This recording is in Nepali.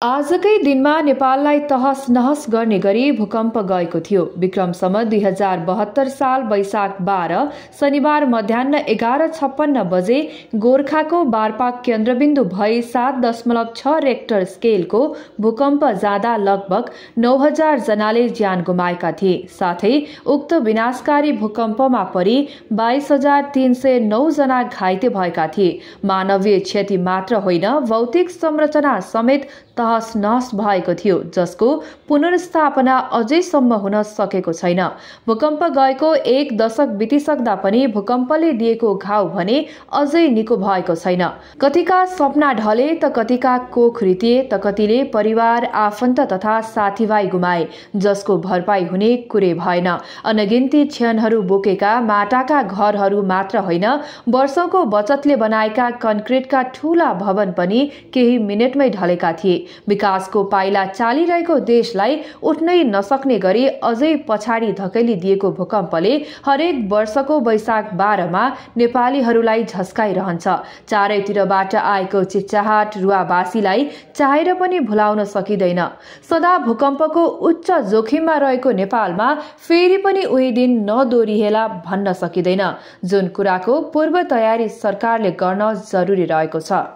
आजकै दिनमा नेपाललाई तहस नहस गर्ने गरी भूकम्प गएको थियो। विक्रम सम्वत 2072 साल वैशाख 12 शनिबार मध्याह्न 11:56 बजे गोरखाको बारपाक केन्द्रबिन्दु भई 7.6 रेक्टर स्केलको भूकम्प जाँदा लगभग 9000 जनाले ज्यान गुमाएका थिए। साथै उक्त विनाशकारी भूकम्पमा परि 22309 जना घाइते भएका थिए। मानवीय क्षति मात्र होइन, भौतिक संरचना समेत तहस नहस भएको थियो, जसको पुनर्स्थापना अझैसम्म हुन सकेको छैन। भूकम्प गएको 1 दशक बितिसक्दा पनि भूकम्पले दिएको घाउ भने अझै निको भएको छैन। कतिका सपना ढले त कतिका कोख रितिए त कतिले परिवार आफन्त तथा साथीभाइ गुमाए, जसको भरपाई हुने कुरै भएन। अनगिन्ती क्षणहरू बोकेका माटाका घरहरू मात्र होइन, वर्षौंको बचतले बनाएका कन्क्रिटका ठूला भवन पनि केही मिनेटमै ढलेका थिए। विकासको पाइला चालिरहेको देशलाई उठ्नै नसक्ने गरी अझै पछाडि धकेली दिएको भूकम्पले हरेक वर्षको वैशाख 12 नेपालीहरूलाई झस्काइरहन्छ। चारैतिरबाट आएको चिच्चाहाट रुवावासीलाई चाहेर पनि भुलाउन सकिँदैन। सदा भूकम्पको उच्च जोखिममा रहेको नेपालमा फेरि पनि उही दिन नदोहोरिएला भन्न सकिँदैन, जुन कुराको पूर्व तयारी सरकारले गर्न जरुरी रहेको छ।